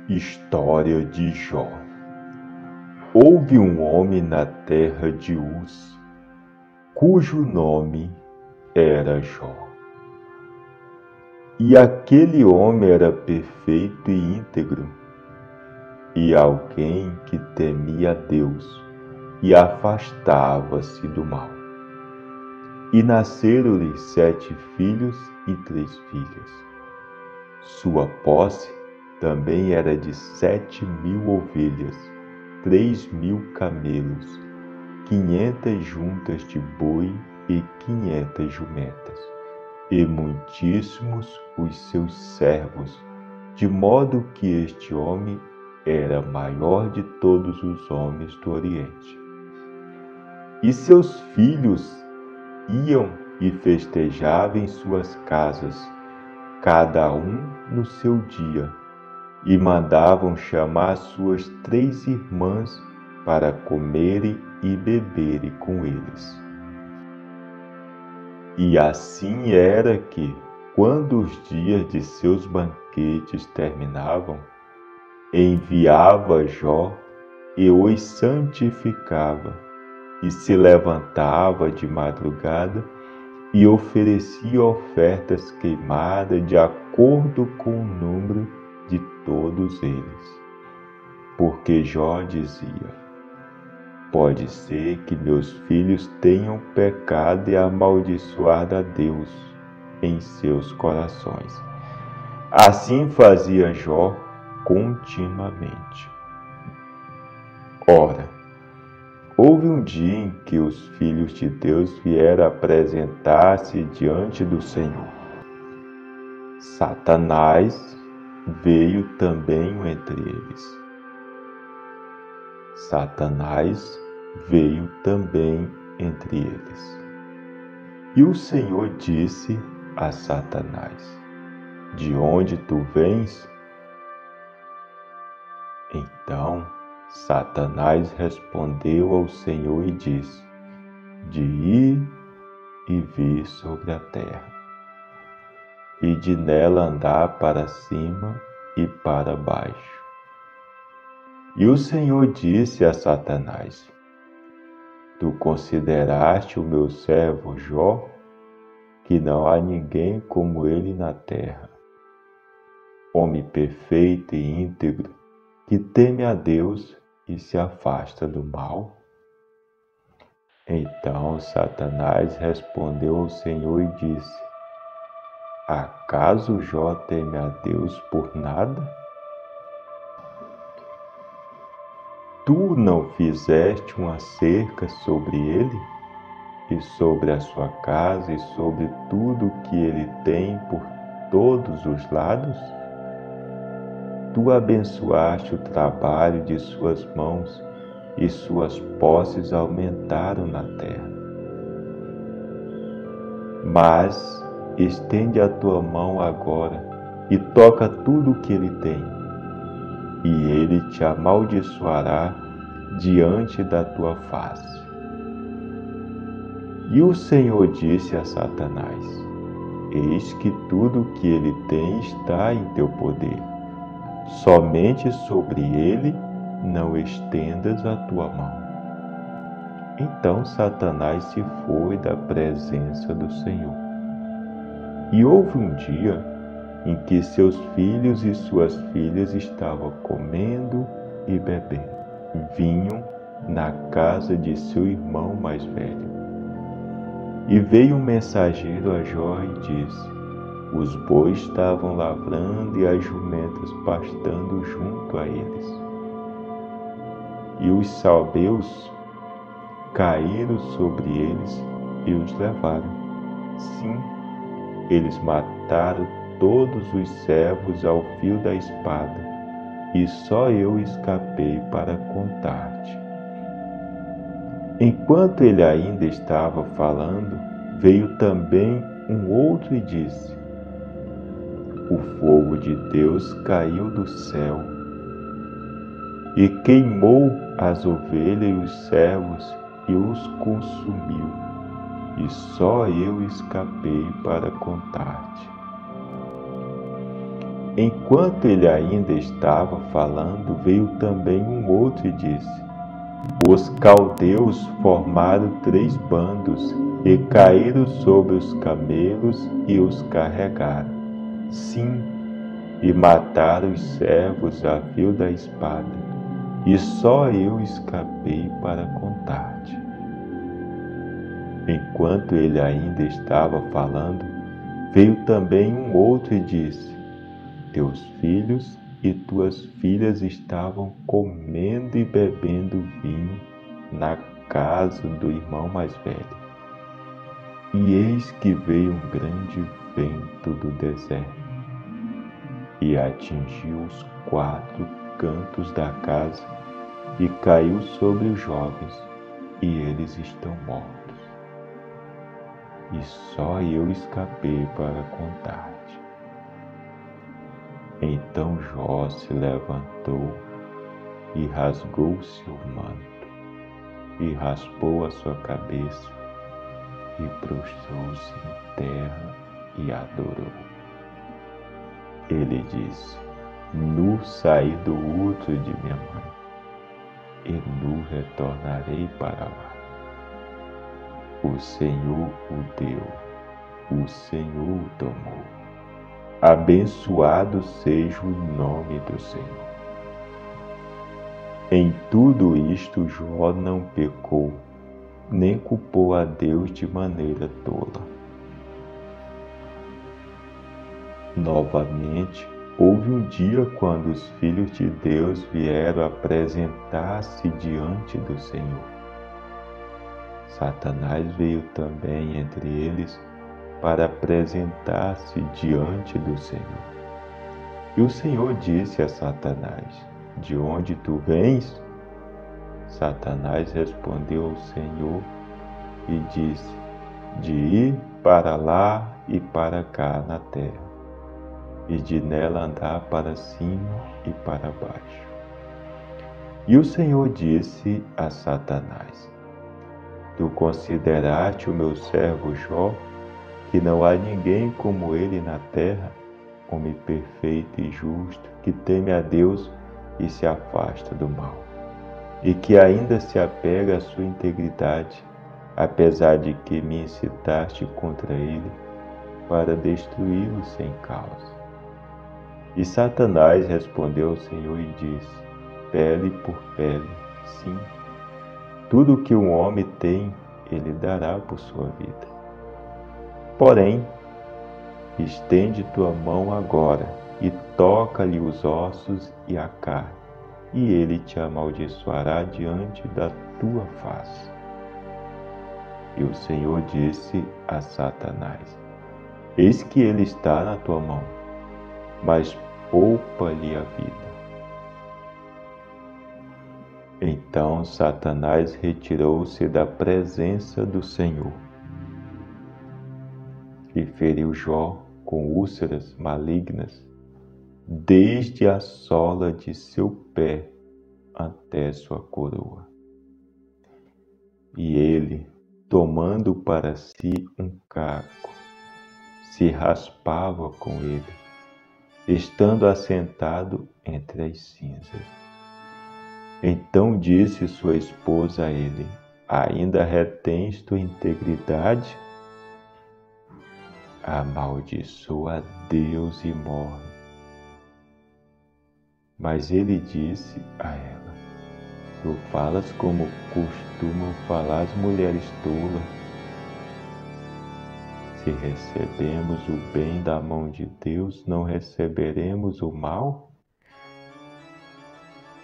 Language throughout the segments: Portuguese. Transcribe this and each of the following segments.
História de Jó. Houve um homem na terra de Uz, cujo nome era Jó. E aquele homem era perfeito e íntegro, e alguém que temia a Deus e afastava-se do mal. E nasceram-lhe 7 filhos e 3 filhas. Sua posse também era de 7.000 ovelhas, 3.000 camelos, 500 juntas de boi e 500 jumentas, e muitíssimos os seus servos, de modo que este homem era maior de todos os homens do Oriente. E seus filhos iam e festejavam em suas casas, cada um no seu dia, e mandavam chamar suas 3 irmãs para comerem e beberem com eles. E assim era que, quando os dias de seus banquetes terminavam, enviava Jó e os santificava, e se levantava de madrugada e oferecia ofertas queimadas de acordo com o número de todos eles. Porque Jó dizia: pode ser que meus filhos tenham pecado e amaldiçoado a Deus em seus corações. Assim fazia Jó continuamente. Ora, houve um dia em que os filhos de Deus vieram apresentar-se diante do Senhor. Satanás veio também entre eles. Satanás veio também entre eles. E o Senhor disse a Satanás: de onde tu vens? Então Satanás respondeu ao Senhor e disse: de ir e vir sobre a terra, e de nela andar para cima e para baixo. E o Senhor disse a Satanás: tu consideraste o meu servo Jó, que não há ninguém como ele na terra, homem perfeito e íntegro, que teme a Deus e se afasta do mal? Então Satanás respondeu ao Senhor e disse: acaso Jó teme a Deus por nada? Tu não fizeste uma cerca sobre ele, e sobre a sua casa, e sobre tudo que ele tem por todos os lados? Tu abençoaste o trabalho de suas mãos, e suas posses aumentaram na terra. Mas estende a tua mão agora, e toca tudo o que ele tem, e ele te amaldiçoará diante da tua face. E o Senhor disse a Satanás: eis que tudo o que ele tem está em teu poder. Somente sobre ele não estendas a tua mão. Então Satanás se foi da presença do Senhor. E houve um dia em que seus filhos e suas filhas estavam comendo e bebendo vinho na casa de seu irmão mais velho. E veio um mensageiro a Jó e disse: os bois estavam lavrando e as jumentas pastando junto a eles. E os salbeus caíram sobre eles e os levaram. Sim, eles mataram todos os servos ao fio da espada, e só eu escapei para contar-te. Enquanto ele ainda estava falando, veio também um outro e disse: o fogo de Deus caiu do céu e queimou as ovelhas e os servos e os consumiu, e só eu escapei para contar-te. Enquanto ele ainda estava falando, veio também um outro e disse: Os caldeus formaram 3 bandos e caíram sobre os camelos e os carregaram. Sim, e mataram os servos a fio da espada, e só eu escapei para contar-te. Enquanto ele ainda estava falando, veio também um outro e disse: Teus filhos e tuas filhas estavam comendo e bebendo vinho na casa do irmão mais velho. E eis que veio um grande vento do deserto e atingiu os 4 cantos da casa e caiu sobre os jovens, e eles estão mortos. E só eu escapei para contar-te. Então Jó se levantou e rasgou seu manto, e raspou a sua cabeça, e prostrou-se em terra e adorou. Ele disse: Nu saí do útero de minha mãe, e nu retornarei para lá. O Senhor o deu, o Senhor o tomou. Abençoado seja o nome do Senhor. Em tudo isto Jó não pecou, nem culpou a Deus de maneira tola. Novamente, houve um dia quando os filhos de Deus vieram apresentar-se diante do Senhor. Satanás veio também entre eles para apresentar-se diante do Senhor. E o Senhor disse a Satanás: De onde tu vens? Satanás respondeu ao Senhor e disse: De ir para lá e para cá na terra, e de nela andar para cima e para baixo. E o Senhor disse a Satanás: Tu consideraste o meu servo Jó, que não há ninguém como ele na terra, homem perfeito e justo, que teme a Deus e se afasta do mal, e que ainda se apega à sua integridade, apesar de que me incitaste contra ele para destruí-lo sem causa. E Satanás respondeu ao Senhor e disse: Pele por pele, sim. Tudo o que um homem tem, ele dará por sua vida. Porém, estende tua mão agora e toca-lhe os ossos e a carne, e ele te amaldiçoará diante da tua face. E o Senhor disse a Satanás: Eis que ele está na tua mão, mas poupa-lhe a vida. Então Satanás retirou-se da presença do Senhor e feriu Jó com úlceras malignas, desde a sola de seu pé até sua coroa. E ele, tomando para si um caco, se raspava com ele, estando assentado entre as cinzas. Então disse sua esposa a ele: Ainda retens tua integridade? Amaldiçoa a Deus e morre. Mas ele disse a ela: Tu falas como costumam falar as mulheres tolas. Se recebemos o bem da mão de Deus, não receberemos o mal?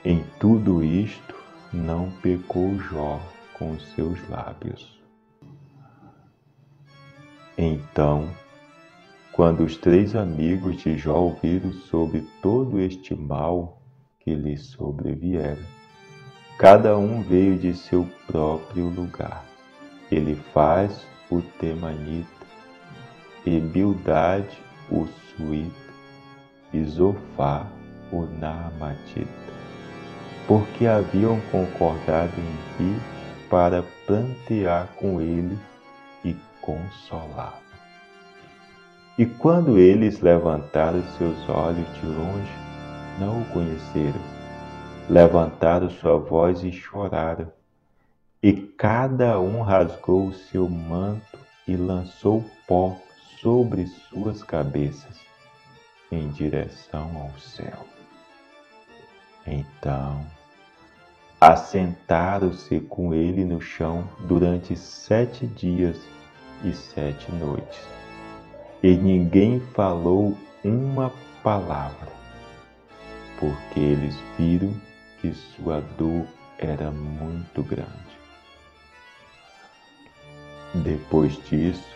Em tudo isto não pecou Jó com os seus lábios. Então, quando os 3 amigos de Jó ouviram sobre todo este mal que lhe sobreviera, cada um veio de seu próprio lugar. Elifaz o Temanita, e Bildade o Suíta, e Zofar o Naamatita, porque haviam concordado em vir para plantear com ele e consolá-lo. E quando eles levantaram seus olhos de longe, não o conheceram. Levantaram sua voz e choraram. E cada um rasgou o seu manto e lançou pó sobre suas cabeças, em direção ao céu. Então, assentaram-se com ele no chão durante 7 dias e 7 noites. E ninguém falou uma palavra, porque eles viram que sua dor era muito grande. Depois disso,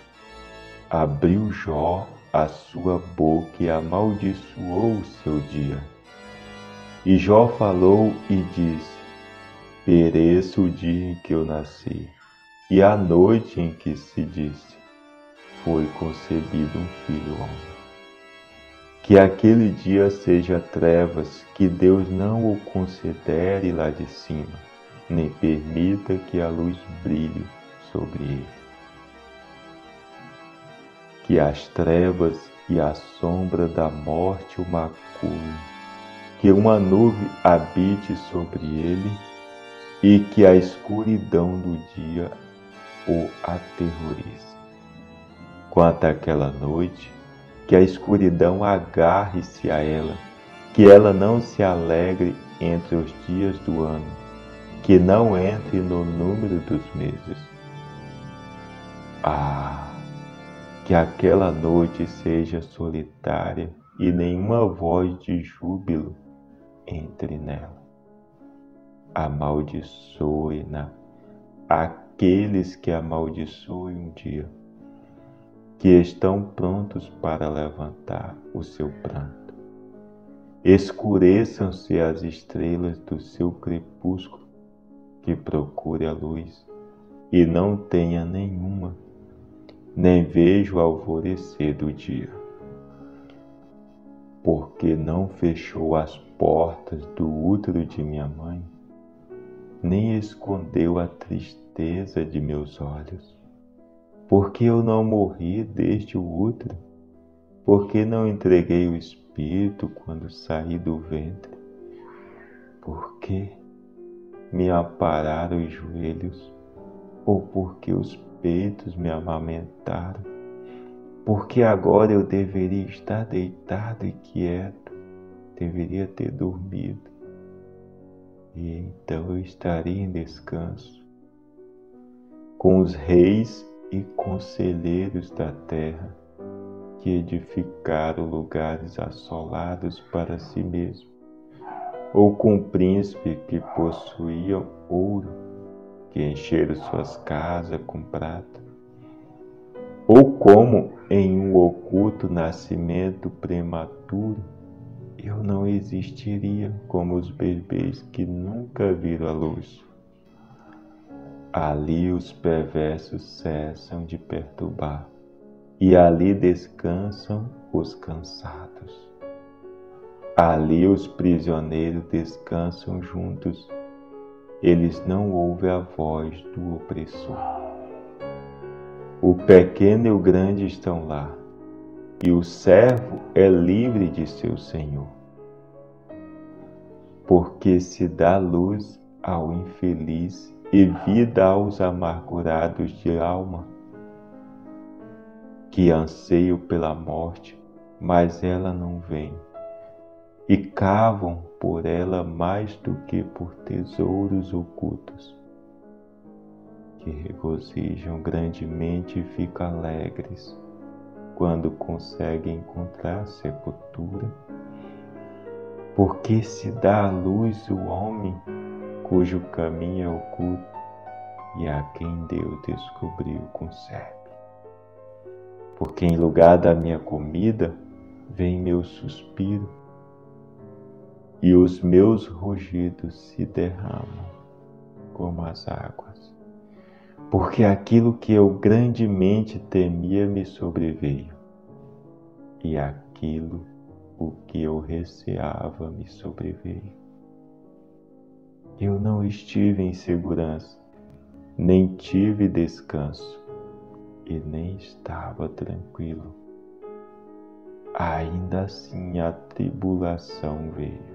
abriu Jó a sua boca e amaldiçoou o seu dia. E Jó falou e disse: pereça o dia em que eu nasci, e a noite em que se disse: foi concebido um filho homem. Que aquele dia seja trevas, que Deus não o considere lá de cima, nem permita que a luz brilhe sobre ele. Que as trevas e a sombra da morte o maculem, que uma nuvem habite sobre ele e que a escuridão do dia o aterrorize. Quanto àquela noite, que a escuridão agarre-se a ela, que ela não se alegre entre os dias do ano, que não entre no número dos meses. Que aquela noite seja solitária e nenhuma voz de júbilo entre nela. Amaldiçoe-na aqueles que amaldiçoem um dia, que estão prontos para levantar o seu pranto. Escureçam-se as estrelas do seu crepúsculo, que procure a luz, e não tenha nenhuma, nem veja o alvorecer do dia. Porque não fechou as portas do útero de minha mãe, nem escondeu a tristeza de meus olhos. Porque eu não morri desde o útero, porque não entreguei o espírito quando saí do ventre, porque me ampararam os joelhos, ou porque os peitos me amamentaram, porque agora eu deveria estar deitado e quieto, deveria ter dormido, e então eu estaria em descanso, com os reis e conselheiros da terra, que edificaram lugares assolados para si mesmos, ou com príncipes que possuíam ouro, que encheram suas casas com prata, ou como em um oculto nascimento prematuro, eu não existiria como os bebês que nunca viram a luz. Ali os perversos cessam de perturbar, e ali descansam os cansados. Ali os prisioneiros descansam juntos, eles não ouvem a voz do opressor. O pequeno e o grande estão lá, e o servo é livre de seu senhor. Porque se dá luz ao infeliz e vida aos amargurados de alma, que anseiam pela morte, mas ela não vem, e cavam por ela mais do que por tesouros ocultos, que regozijam grandemente e ficam alegres quando conseguem encontrar sepultura. Porque se dá à luz o homem cujo caminho é oculto, e a quem Deus descobriu concebe. Porque em lugar da minha comida vem meu suspiro, e os meus rugidos se derramam como as águas. Porque aquilo que eu grandemente temia me sobreveio, e aquilo o que eu receava me sobreveio. Eu não estive em segurança, nem tive descanso, e nem estava tranquilo. ainda assim a tribulação veio.